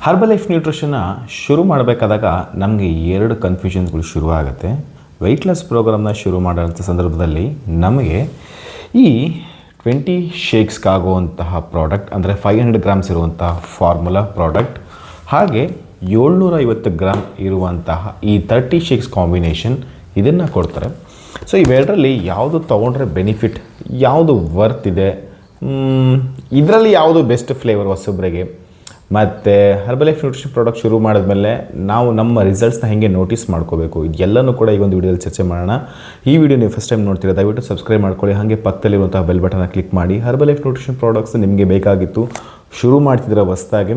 Herbal life ನ್ಯೂಟ್ರಿಷನ್ನ ಶುರು ಮಾಡಬೇಕಾದಾಗ ನಮಗೆ ಎರಡು ಕನ್ಫ್ಯೂಷನ್ಸ್ಗಳು ಶುರು ಆಗುತ್ತೆ. ವೆಯ್ಟ್ ಲಾಸ್ ಪ್ರೋಗ್ರಾಮ್ನ ಶುರು ಮಾಡೋಂಥ ಸಂದರ್ಭದಲ್ಲಿ ನಮಗೆ ಈ 20 ಶೇಕ್ಸ್ಗಾಗುವಂತಹ ಪ್ರಾಡಕ್ಟ್ ಅಂದರೆ 500 ಗ್ರಾಮ್ಸ್ ಇರುವಂತಹ ಫಾರ್ಮುಲಾ ಪ್ರಾಡಕ್ಟ್, ಹಾಗೆ 750 ಗ್ರಾಮ್ ಇರುವಂತಹ ಈ 30 ಶೇಕ್ಸ್ ಕಾಂಬಿನೇಷನ್ ಇದನ್ನು ಕೊಡ್ತಾರೆ. ಸೊ ಇವೆರಡರಲ್ಲಿ ಯಾವುದು ತೊಗೊಂಡ್ರೆ ಬೆನಿಫಿಟ್, ಯಾವುದು ವರ್ತ್ ಇದೆ, ಇದರಲ್ಲಿ ಯಾವುದು ಬೆಸ್ಟ್ ಫ್ಲೇವರ್ ಹೊಸೊಬ್ಬರಿಗೆ, ಮತ್ತು ಹರ್ಬಲ್ ಲೈಫ್ ನ್ಯೂಟ್ರಿಷನ್ ಪ್ರಾಡಕ್ಟ್ ಶುರು ಮಾಡಿದ್ಮೇಲೆ ನಾವು ನಮ್ಮ ರಿಸಲ್ಟ್ಸ್ನ ಹೇಗೆ ನೋಟಿಸ್ ಮಾಡ್ಕೋಬೇಕು, ಇದೆಲ್ಲನೂ ಕೂಡ ಈ ಒಂದು ವಿಡಿಯೋದಲ್ಲಿ ಚರ್ಚೆ ಮಾಡೋಣ. ಈ ವಿಡಿಯೋ ನೀವು ಫಸ್ಟ್ ಟೈಮ್ ನೋಡ್ತೀರಾ ದಯವಿಟ್ಟು ಸಬ್ಸ್ಕ್ರೈಬ್ ಮಾಡ್ಕೊಳ್ಳಿ, ಹಾಗೆ ಪಕ್ಕದಲ್ಲಿರುವಂತಹ ಬೆಲ್ ಬಟನ್ನ ಕ್ಲಿಕ್ ಮಾಡಿ. ಹರ್ಬಲ್ ಲೈಫ್ ನ್ಯೂಟ್ರಿಷನ್ ಪ್ರಾಡಕ್ಟ್ಸ್ ನಿಮಗೆ ಬೇಕಾಗಿತ್ತು, ಶುರು ಮಾಡ್ತಿದ್ದೀರ ಹೊಸದಾಗಿ,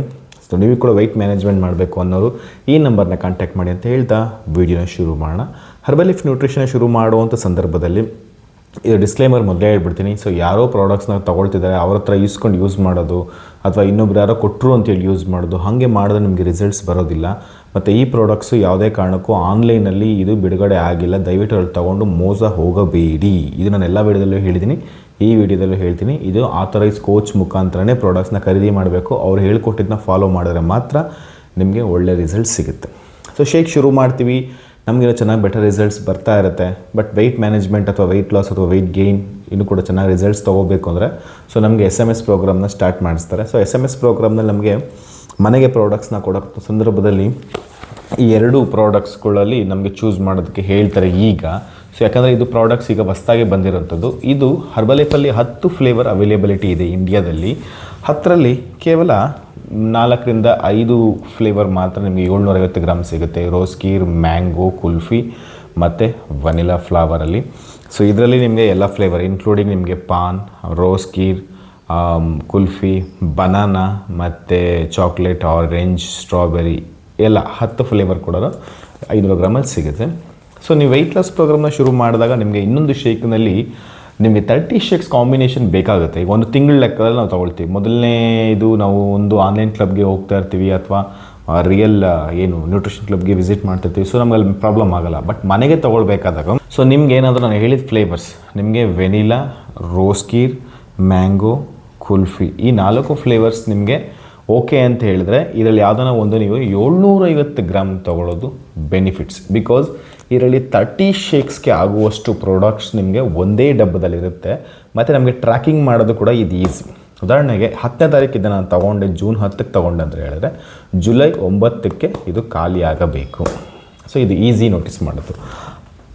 ಸೊ ನೀವು ಕೂಡ ವೆಯ್ಟ್ ಮ್ಯಾನೇಜ್ಮೆಂಟ್ ಮಾಡಬೇಕು ಅನ್ನೋರು ಈ ನಂಬರ್ನ ಕಾಂಟ್ಯಾಕ್ಟ್ ಮಾಡಿ ಅಂತ ಹೇಳ್ತಾ ವಿಡಿಯೋನ ಶುರು ಮಾಡೋಣ. ಹರ್ಬಲ್ ಲೈಫ್ ನ್ಯೂಟ್ರಿಷನ್ ಶುರು ಮಾಡುವಂಥ ಸಂದರ್ಭದಲ್ಲಿ ಇದು ಡಿಸ್ಕ್ಲೇಮರ್ ಮೊದಲೇ ಹೇಳ್ಬಿಡ್ತೀನಿ. ಸೊ ಯಾರೋ ಪ್ರಾಡಕ್ಟ್ಸ್ನ ತೊಗೊಳ್ತಿದ್ದಾರೆ ಅವ್ರ ಹತ್ರ ಇಸ್ಕೊಂಡು ಯೂಸ್ ಮಾಡೋದು ಅಥವಾ ಇನ್ನೊಬ್ರು ಯಾರೋ ಕೊಟ್ಟರು ಅಂತೇಳಿ ಯೂಸ್ ಮಾಡೋದು, ಹಾಗೆ ಮಾಡಿದ್ರೆ ನಿಮಗೆ ರಿಸಲ್ಟ್ಸ್ ಬರೋದಿಲ್ಲ. ಮತ್ತು ಈ ಪ್ರಾಡಕ್ಟ್ಸು ಯಾವುದೇ ಕಾರಣಕ್ಕೂ ಆನ್ಲೈನಲ್ಲಿ ಇದು ಬಿಡುಗಡೆ ಆಗಿಲ್ಲ, ದಯವಿಟ್ಟು ಅಲ್ಲಿ ತೊಗೊಂಡು ಮೋಸ ಹೋಗಬೇಡಿ. ಇದು ನಾನು ಎಲ್ಲ ವಿಡಿಯೋದಲ್ಲೂ ಹೇಳಿದ್ದೀನಿ, ಈ ವಿಡಿಯೋದಲ್ಲೂ ಹೇಳ್ತೀನಿ. ಇದು ಆಥರೈಸ್ ಕೋಚ್ ಮುಖಾಂತರನೇ ಪ್ರಾಡಕ್ಟ್ಸ್ನ ಖರೀದಿ ಮಾಡಬೇಕು. ಅವ್ರು ಹೇಳ್ಕೊಟ್ಟಿದ್ದನ್ನ ಫಾಲೋ ಮಾಡಿದ್ರೆ ಮಾತ್ರ ನಿಮಗೆ ಒಳ್ಳೆ ರಿಸಲ್ಟ್ಸ್ ಸಿಗುತ್ತೆ. ಸೊ ಶೇಕ್ ಶುರು ಮಾಡ್ತೀವಿ, ನಮಗಿರೋ ಚೆನ್ನಾಗಿ ಬೆಟರ್ ರಿಸಲ್ಟ್ಸ್ ಬರ್ತಾ ಇರುತ್ತೆ. ಬಟ್ ವೆಯ್ಟ್ ಮ್ಯಾನೇಜ್ಮೆಂಟ್ ಅಥವಾ ವೆಯ್ಟ್ ಲಾಸ್ ಅಥವಾ ವೆಯ್ಟ್ ಗೇನ್ ಇನ್ನೂ ಕೂಡ ಚೆನ್ನಾಗಿ ರಿಸಲ್ಟ್ಸ್ ತೊಗೋಬೇಕು ಅಂದರೆ ಸೊ ನಮಗೆ SMS ಪ್ರೋಗ್ರಾಮ್ನ ಸ್ಟಾರ್ಟ್ ಮಾಡಿಸ್ತಾರೆ. ಸೊ SMS ಪ್ರೋಗ್ರಾಮ್ನಲ್ಲಿ ನಮಗೆ ಮನೆಗೆ ಪ್ರಾಡಕ್ಟ್ಸ್ನ ಕೊಡೋ ಸಂದರ್ಭದಲ್ಲಿ ಈ ಎರಡು ಪ್ರಾಡಕ್ಟ್ಸ್ಗಳಲ್ಲಿ ನಮಗೆ ಚೂಸ್ ಮಾಡೋದಕ್ಕೆ ಹೇಳ್ತಾರೆ ಈಗ. ಸೊ ಯಾಕಂದರೆ ಇದು ಪ್ರಾಡಕ್ಟ್ಸ್ ಈಗ ಹೊಸದಾಗಿ ಬಂದಿರೋಂಥದ್ದು. ಇದು ಹರ್ಬಲ್ ಲೈಫಲ್ಲಿ 10 ಫ್ಲೇವರ್ ಅವೈಲೇಬಿಲಿಟಿ ಇದೆ ಇಂಡಿಯಾದಲ್ಲಿ. 10ರಲ್ಲಿ ಕೇವಲ 4ರಿಂದ 5 ಫ್ಲೇವರ್ ಮಾತ್ರ ನಿಮಗೆ 750 ಗ್ರಾಮ್ ಸಿಗುತ್ತೆ. ರೋಸ್ ಕೀರ್, ಮ್ಯಾಂಗೋ, ಕುಲ್ಫಿ ಮತ್ತು ವನಿಲಾ ಫ್ಲೇವರಲ್ಲಿ. ಸೊ ಇದರಲ್ಲಿ ನಿಮಗೆ ಎಲ್ಲ ಫ್ಲೇವರ್ ಇನ್ಕ್ಲೂಡಿಂಗ್ ನಿಮಗೆ ಪಾನ್, ರೋಸ್ ಕೀರ್, ಕುಲ್ಫಿ, ಬನಾನಾ ಮತ್ತು ಚಾಕ್ಲೇಟ್, ಆರೆಂಜ್, ಸ್ಟ್ರಾಬೆರಿ ಎಲ್ಲ 10 ಫ್ಲೇವರ್ ಕೂಡ 500 ಗ್ರಾಮಲ್ಲಿ ಸಿಗುತ್ತೆ. ಸೊ ನೀವು ವೆಯ್ಟ್ ಲಾಸ್ ಪ್ರೋಗ್ರಾಮ್ನ ಶುರು ಮಾಡಿದಾಗ ನಿಮಗೆ ಇನ್ನೊಂದು ಶೇಕ್ನಲ್ಲಿ ನಿಮಗೆ 30 ಶೇಕ್ಸ್ ಕಾಂಬಿನೇಷನ್ ಬೇಕಾಗುತ್ತೆ. ಈಗ ಒಂದು ತಿಂಗಳ ಲೆಕ್ಕದಲ್ಲಿ ನಾವು ತೊಗೊಳ್ತೀವಿ. ಮೊದಲನೇ ಇದು ನಾವು ಒಂದು ಆನ್ಲೈನ್ ಕ್ಲಬ್ಗೆ ಹೋಗ್ತಾ ಇರ್ತೀವಿ ಅಥವಾ ರಿಯಲ್ ನ್ಯೂಟ್ರಿಷನ್ ಕ್ಲಬ್ಗೆ ವಿಸಿಟ್ ಮಾಡ್ತಿರ್ತೀವಿ. ಸೊ ನಮಗೆ ಅಲ್ಲಿ ಪ್ರಾಬ್ಲಮ್ ಆಗೋಲ್ಲ. ಬಟ್ ಮನೆಗೆ ತೊಗೊಳ್ಬೇಕಾದಾಗ ಸೊ ನಿಮ್ಗೆ ಏನಾದರೂ ನಾನು ಹೇಳಿದ ಫ್ಲೇವರ್ಸ್ ನಿಮಗೆ ವೆನಿಲಾ, ರೋಸ್ ಕೀರ್, ಮ್ಯಾಂಗೋ, ಕುಲ್ಫಿ ಈ 4 ಫ್ಲೇವರ್ಸ್ ನಿಮಗೆ ಓಕೆ ಅಂತ ಹೇಳಿದ್ರೆ ಇದರಲ್ಲಿ ಯಾವುದನ್ನ ಒಂದು ನೀವು 750 ಗ್ರಾಮ್ ತೊಗೊಳ್ಳೋದು ಬೆನಿಫಿಟ್ಸ್. ಬಿಕಾಸ್ ಇದರಲ್ಲಿ 30 ಶೇಕ್ಸ್ಗೆ ಆಗುವಷ್ಟು ಪ್ರಾಡಕ್ಟ್ಸ್ ನಿಮಗೆ ಒಂದೇ ಡಬ್ಬದಲ್ಲಿರುತ್ತೆ. ಮತ್ತು ನಮಗೆ ಟ್ರ್ಯಾಕಿಂಗ್ ಮಾಡೋದು ಕೂಡ ಇದು ಈಸಿ. ಉದಾಹರಣೆಗೆ 10ನೇ ತಾರೀಕಿದ್ದು ನಾನು ತೊಗೊಂಡೆ, ಜೂನ್ 10ಕ್ಕೆ ತೊಗೊಂಡೆ ಅಂತ ಹೇಳಿದ್ರೆ ಜುಲೈ 9ಕ್ಕೆ ಇದು ಖಾಲಿ ಆಗಬೇಕು. ಸೊ ಇದು ಈಸಿ ನೋಟಿಸ್ ಮಾಡೋದು.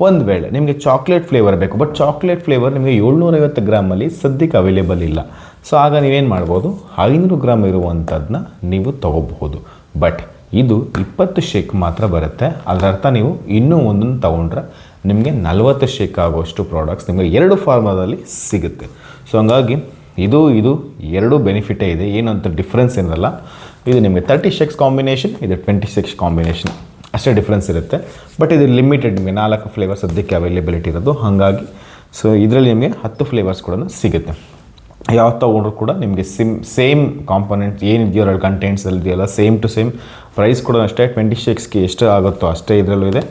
ಒಂದು ವೇಳೆ ನಿಮಗೆ ಚಾಕ್ಲೇಟ್ ಫ್ಲೇವರ್ ಬೇಕು, ಬಟ್ ಚಾಕ್ಲೇಟ್ ಫ್ಲೇವರ್ ನಿಮಗೆ 750 ಗ್ರಾಮಲ್ಲಿ ಸದ್ಯಕ್ಕೆ ಅವೈಲೇಬಲ್ ಇಲ್ಲ. ಸೊ ಆಗ ನೀವೇನು ಮಾಡ್ಬೋದು, 500 ಗ್ರಾಮ್ ಇರುವಂಥದ್ದನ್ನ ನೀವು ತೊಗೋಬಹುದು. ಬಟ್ ಇದು 20 ಶೇಕ್ ಮಾತ್ರ ಬರುತ್ತೆ. ಅದರ ಅರ್ಥ ನೀವು ಇನ್ನೂ ಒಂದನ್ನು ತೊಗೊಂಡ್ರೆ ನಿಮಗೆ 40 ಶೇಕ್ ಆಗುವಷ್ಟು ಪ್ರಾಡಕ್ಟ್ಸ್ ನಿಮಗೆ 2 ಫಾರ್ಮದಲ್ಲಿ ಸಿಗುತ್ತೆ. ಸೊ ಹಂಗಾಗಿ ಇದು ಎರಡು ಬೆನಿಫಿಟೇ ಇದೆ, ಏನಂತ ಡಿಫ್ರೆನ್ಸ್ ಏನಲ್ಲ. ಇದು ನಿಮಗೆ 30 ಶೇಕ್ಸ್ ಕಾಂಬಿನೇಷನ್, ಇದು 20 ಶೇಕ್ಸ್ ಕಾಂಬಿನೇಷನ್ ಅಷ್ಟೇ ಡಿಫ್ರೆನ್ಸ್ ಇರುತ್ತೆ. ಬಟ್ ಇದು ಲಿಮಿಟೆಡ್, ನಿಮಗೆ 4 ಫ್ಲೇವರ್ ಸದ್ಯಕ್ಕೆ ಅವೈಲೇಬಿಲಿಟಿ ಇರೋದು. ಹಾಗಾಗಿ ಸೊ ಇದರಲ್ಲಿ ನಿಮಗೆ 10 ಫ್ಲೇವರ್ಸ್ ಕೂಡ ಸಿಗುತ್ತೆ. ಯಾವ್ದು ತೊಗೊಂಡ್ರು ಕೂಡ ನಿಮಗೆ ಸೇಮ್ ಕಾಂಪೊನೆಂಟ್ಸ್ ಏನಿದೆಯೋ 2 ಕಂಟೆಂಟ್ಸಲ್ಲಿ ಇದೆಯಲ್ಲ ಸೇಮ್ ಟು ಸೇಮ್ ಪ್ರೈಸ್ ಕೂಡ ಅಷ್ಟೇ. 20 ಶೇಕ್ಸ್ಗೆ ಎಷ್ಟು ಆಗುತ್ತೋ ಅಷ್ಟೇ ಇದರಲ್ಲೂ ಇದೆ.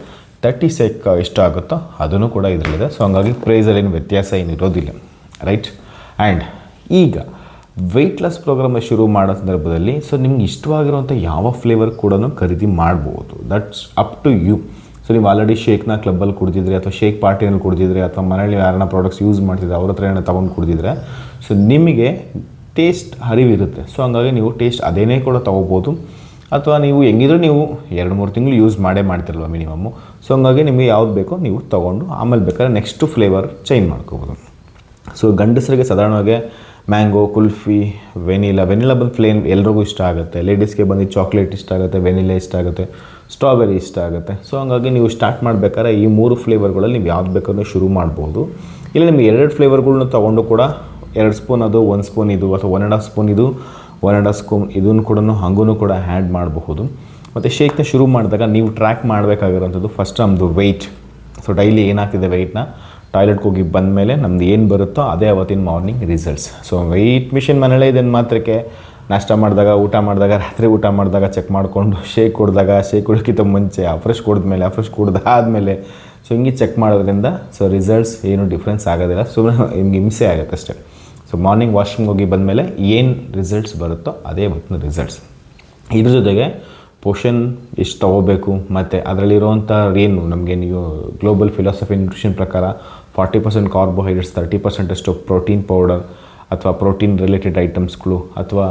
30 ಶೇಕ್ ಎಷ್ಟು ಆಗುತ್ತೋ ಅದನ್ನು ಕೂಡ ಇದರಲ್ಲಿದೆ. ಸೊ ಹಂಗಾಗಿ ಪ್ರೈಸಲ್ಲಿ ಏನು ವ್ಯತ್ಯಾಸ ಏನಿರೋದಿಲ್ಲ, ರೈಟ್. ಆ್ಯಂಡ್ ಈಗ ವೆಯ್ಟ್ ಲಾಸ್ ಪ್ರೋಗ್ರಾಮ್ ಶುರು ಮಾಡೋ ಸಂದರ್ಭದಲ್ಲಿ ಸೊ ನಿಮ್ಗೆ ಇಷ್ಟವಾಗಿರುವಂಥ ಯಾವ ಫ್ಲೇವರ್ ಕೂಡ ಖರೀದಿ ಮಾಡ್ಬೋದು. That's up to you. So ನೀವು ಆಲ್ರೆಡಿ ಶೇಕ್ನ ಕ್ಲಬ್ಬಲ್ಲಿ ಕುಡಿದಿದ್ರೆ ಅಥವಾ ಶೇಕ್ ಪಾರ್ಟಿಯಲ್ಲಿ ಕುಡಿದಿದ್ರೆ ಅಥವಾ ಮನೇಲಿ ಯಾರನ್ನ ಪ್ರಾಡಕ್ಟ್ಸ್ ಯೂಸ್ ಮಾಡ್ತಿದ್ರೆ ಅವ್ರ ಹತ್ರ ಏನೋ ತೊಗೊಂಡು ಕುಡಿದಿದ್ರೆ ಸೊ ನಿಮಗೆ ಟೇಸ್ಟ್ ಅರಿವಿರುತ್ತೆ. ಸೊ ಹಂಗಾಗಿ ನೀವು ಟೇಸ್ಟ್ ಅದೇನೇ ಕೂಡ ತೊಗೋಬೋದು. ಅಥವಾ ನೀವು ಹೆಂಗಿದ್ರೂ ನೀವು 2-3 ತಿಂಗಳು ಯೂಸ್ ಮಾಡ್ತಿರಲ್ವ ಮಿನಿಮಮ್ಮು. ಸೊ ಹಂಗಾಗಿ ನಿಮಗೆ ಯಾವ್ದು ಬೇಕೋ ನೀವು ತೊಗೊಂಡು ಆಮೇಲೆ ಬೇಕಾದ್ರೆ ನೆಕ್ಸ್ಟು ಫ್ಲೇವರ್ ಚೇಂಜ್ ಮಾಡ್ಕೋಬೋದು. ಸೊ ಗಂಡಸರಿಗೆ ಸಾಧಾರಣವಾಗಿ ಮ್ಯಾಂಗೋ, ಕುಲ್ಫಿ, ವೆನಿಲಾ ಬಂದು ಪ್ಲೇನ್ ಎಲ್ರಿಗೂ ಇಷ್ಟ ಆಗುತ್ತೆ. ಲೇಡೀಸ್ಗೆ ಬಂದು ಚಾಕ್ಲೇಟ್ ಇಷ್ಟ ಆಗುತ್ತೆ, ವೆನಿಲಾ ಇಷ್ಟ ಆಗುತ್ತೆ, ಸ್ಟ್ರಾಬೆರಿ ಇಷ್ಟ ಆಗುತ್ತೆ. ಸೊ ಹಂಗಾಗಿ ನೀವು ಸ್ಟಾರ್ಟ್ ಮಾಡಬೇಕಾದ್ರೆ ಈ 3 ಫ್ಲೇವರ್ಗಳಲ್ಲಿ ನೀವು ಯಾವ್ದು ಬೇಕಾದ್ರೂ ಶುರು ಮಾಡ್ಬೋದು. ಇಲ್ಲ ನಿಮಗೆ 2 ಫ್ಲೇವರ್ಗಳ್ನ ತೊಗೊಂಡು ಕೂಡ 2 ಸ್ಪೂನ್ ಅದು, 1 ಸ್ಪೂನ್ ಇದು ಅಥವಾ 1.5 ಸ್ಪೂನ್ ಇದು, 1.5 ಸ್ಪೂನ್ ಇದನ್ನು ಕೂಡ ಹಾಗೂ ಕೂಡ ಆ್ಯಡ್ ಮಾಡಬಹುದು. ಮತ್ತು ಶೇಕ್ನ ಶುರು ಮಾಡಿದಾಗ ನೀವು ಟ್ರ್ಯಾಕ್ ಮಾಡಬೇಕಾಗಿರೋಂಥದ್ದು ಫಸ್ಟ್ ನಮ್ಮದು ವೆಯ್ಟ್. ಸೊ ಡೈಲಿ ಏನಾಗ್ತಿದೆ ವೆಯ್ಟ್ನ ಟಾಯ್ಲೆಟ್ಗೆ ಹೋಗಿ ಬಂದಮೇಲೆ ನಮ್ದು ಏನು ಬರುತ್ತೋ ಅದೇ ಅವತ್ತಿನ morning results. So weight machine ಮನೇಲೇ ಇದನ್ನು ಮಾತ್ರಕ್ಕೆ ನಾಷ್ಟ ಮಾಡಿದಾಗ, ಊಟ ಮಾಡಿದಾಗ, ರಾತ್ರಿ ಊಟ ಮಾಡಿದಾಗ ಚೆಕ್ ಮಾಡಿಕೊಂಡು, ಶೇಕ್ ಕುಡಿದಾಗ, ಶೇಕ್ ಕುಡಿಯೋಕ್ಕಿಂತ ಮುಂಚೆ, ಫ್ರೆಶ್ ಕುಡಿದ್ಮೇಲೆ, ಫ್ರೆಶ್ ಕುಡ್ದಾದ್ಮೇಲೆ ಸೊ ಹಿಂಗೆ ಚೆಕ್ ಮಾಡೋದ್ರಿಂದ ಸೊ ರಿಸಲ್ಟ್ಸ್ ಏನು ಡಿಫ್ರೆನ್ಸ್ ಆಗೋದಿಲ್ಲ. ಸುಮ್ಮನೆ ನಿಮ್ಗೆ ಹಿಂಸೆ ಆಗುತ್ತೆ ಅಷ್ಟೇ. ಸೊ ಮಾರ್ನಿಂಗ್ ವಾಶ್ರೂಮ್ಗೆ ಹೋಗಿ ಬಂದಮೇಲೆ ಏನು ರಿಸಲ್ಟ್ಸ್ ಬರುತ್ತೋ ಅದೇ ಇವತ್ತಿನ ರಿಸಲ್ಟ್ಸ್. ಇದ್ರ ಜೊತೆಗೆ ಪೋಷನ್ ಎಷ್ಟು ತೊಗೋಬೇಕು ಮತ್ತು ಅದರಲ್ಲಿರುವಂಥ ಏನು ನಮಗೆ ನೀವು ಗ್ಲೋಬಲ್ ಫಿಲಾಸಫಿ ನ್ಯೂಟ್ರಿಷನ್ ಪ್ರಕಾರ 40% ಕಾರ್ಬೋಹೈಡ್ರೇಟ್ಸ್ 30% ಅಷ್ಟು ಪ್ರೋಟೀನ್ ಪೌಡರ್ ಅಥವಾ ಪ್ರೋಟೀನ್ ರಿಲೇಟೆಡ್ ಐಟಮ್ಸ್ಗಳು ಅಥವಾ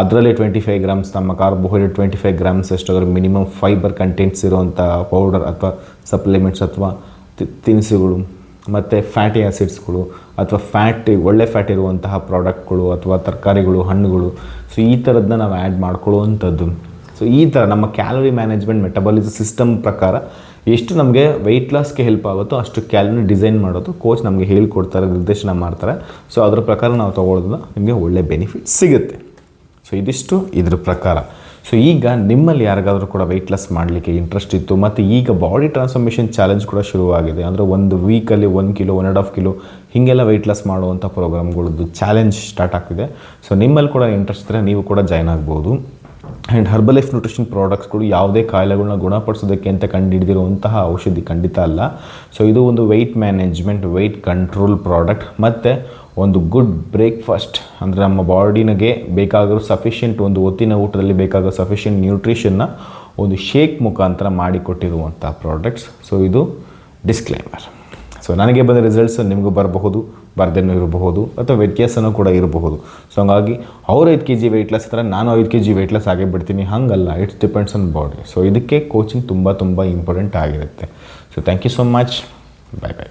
ಅದರಲ್ಲಿ 25 ಗ್ರಾಮ್ಸ್ ನಮ್ಮ ಕಾರ್ಬೋಹೈಡ್ರೇಟ್ 25 ಗ್ರಾಮ್ಸ್ ಅಷ್ಟು ಅದರ ಮಿನಿಮಮ್ ಫೈಬರ್ ಕಂಟೆಂಟ್ಸ್ ಇರುವಂಥ ಪೌಡರ್ ಅಥವಾ ಸಪ್ಲಿಮೆಂಟ್ಸ್ ಅಥವಾ ತಿನಿಸುಗಳು ಮತ್ತು ಫ್ಯಾಟಿ ಆ್ಯಸಿಡ್ಸ್ಗಳು ಅಥವಾ ಒಳ್ಳೆ ಫ್ಯಾಟ್ ಇರುವಂತಹ ಪ್ರಾಡಕ್ಟ್ಗಳು ಅಥವಾ ತರಕಾರಿಗಳು ಹಣ್ಣುಗಳು. ಸೊ ಈ ಥರದನ್ನ ನಾವು ಆ್ಯಡ್ ಮಾಡ್ಕೊಳ್ಳುವಂಥದ್ದು. ಸೊ ಈ ಥರ ನಮ್ಮ ಕ್ಯಾಲರಿ ಮ್ಯಾನೇಜ್ಮೆಂಟ್ ಮೆಟಬಾಲಿಸಮ್ ಸಿಸ್ಟಮ್ ಪ್ರಕಾರ ಎಷ್ಟು ನಮಗೆ ವೆಯ್ಟ್ ಲಾಸ್ಗೆ ಹೆಲ್ಪ್ ಆಗುತ್ತೋ ಅಷ್ಟು ಕ್ಯಾಲರಿ ಡಿಸೈನ್ ಮಾಡೋದು ಕೋಚ್ ನಮಗೆ ಹೇಳ್ಕೊಡ್ತಾರೆ, ನಿರ್ದೇಶನ ಮಾಡ್ತಾರೆ. ಸೊ ಅದ್ರ ಪ್ರಕಾರ ನಾವು ತೊಗೊಳೋದ್ರಿಂದ ನಿಮಗೆ ಒಳ್ಳೆ ಬೆನಿಫಿಟ್ ಸಿಗುತ್ತೆ. ಸೊ ಇದಿಷ್ಟು ಇದ್ರ ಪ್ರಕಾರ. ಸೊ ಈಗ ನಿಮ್ಮಲ್ಲಿ ಯಾರಿಗಾದರೂ ಕೂಡ ವೆಯ್ಟ್ ಲಾಸ್ ಮಾಡಲಿಕ್ಕೆ ಇಂಟ್ರೆಸ್ಟ್ ಇತ್ತು ಮತ್ತು ಈಗ ಬಾಡಿ ಟ್ರಾನ್ಸ್ಫಾರ್ಮೇಷನ್ ಚಾಲೆಂಜ್ ಕೂಡ ಶುರುವಾಗಿದೆ. ಅಂದರೆ ಒಂದು ವೀಕಲ್ಲಿ 1 ಕಿಲೋ 1.5 ಕಿಲೋ ಹೀಗೆಲ್ಲ ವೆಯ್ಟ್ ಲಾಸ್ ಮಾಡುವಂಥ ಪ್ರೋಗ್ರಾಮ್ಗಳದ್ದು ಚಾಲೆಂಜ್ ಸ್ಟಾರ್ಟ್ ಆಗ್ತಿದೆ. ಸೊ ನಿಮ್ಮಲ್ಲಿ ಕೂಡ ಇಂಟ್ರೆಸ್ಟ್ ಇದ್ದರೆ ನೀವು ಕೂಡ ಜಾಯ್ನ್ ಆಗ್ಬೋದು. ಆ್ಯಂಡ್ ಹರ್ಬಲೈಫ್ ನ್ಯೂಟ್ರಿಷನ್ ಪ್ರಾಡಕ್ಟ್ಸ್ಗಳು ಯಾವುದೇ ಕಾಯಿಲೆಗಳನ್ನ ಗುಣಪಡಿಸೋದಕ್ಕೆ ಅಂತ ಕಂಡುಹಿಡಿದಿರುವಂತಹ ಔಷಧಿ ಖಂಡಿತ ಅಲ್ಲ. ಸೊ ಇದು ಒಂದು weight management, weight control product ಮತ್ತು ಒಂದು ಗುಡ್ ಬ್ರೇಕ್ಫಾಸ್ಟ್, ಅಂದರೆ ನಮ್ಮ ಬಾಡಿನಿಗೆ ಬೇಕಾಗಿರೋ ಸಫಿಷಿಯೆಂಟ್ ಒಂದು ಹೊತ್ತಿನ ಊಟದಲ್ಲಿ ಬೇಕಾಗೋ ಸಫಿಷಿಯೆಂಟ್ ನ್ಯೂಟ್ರಿಷನ್ನ ಒಂದು ಶೇಕ್ ಮುಖಾಂತರ ಮಾಡಿಕೊಟ್ಟಿರುವಂಥ ಪ್ರಾಡಕ್ಟ್ಸ್. ಸೊ ಇದು ಡಿಸ್ಕ್ಲೈಮರ್. ಸೊ ನನಗೆ ಬಂದ ರಿಸಲ್ಟ್ಸ್ ನಿಮಗೂ ಬರಬಹುದು, ಬರ್ದೇನೂ ಇರಬಹುದು ಅಥವಾ ವ್ಯತ್ಯಾಸನೂ ಕೂಡ ಇರಬಹುದು. ಸೊ ಹಂಗಾಗಿ ಅವ್ರು 5 kg ವೆಯ್ಟ್ ಲಾಸ್ ಇರ್ತಾರೆ, ನಾನು 5 kg ವೆಯ್ಟ್ ಲಾಸ್ ಆಗೇ ಬಿಡ್ತೀನಿ, ಹಾಗಲ್ಲ. It's depends on body. So ಇದಕ್ಕೆ ಕೋಚಿಂಗ್ ತುಂಬ ಇಂಪಾರ್ಟೆಂಟ್ ಆಗಿರುತ್ತೆ. So thank you so much. Bye bye.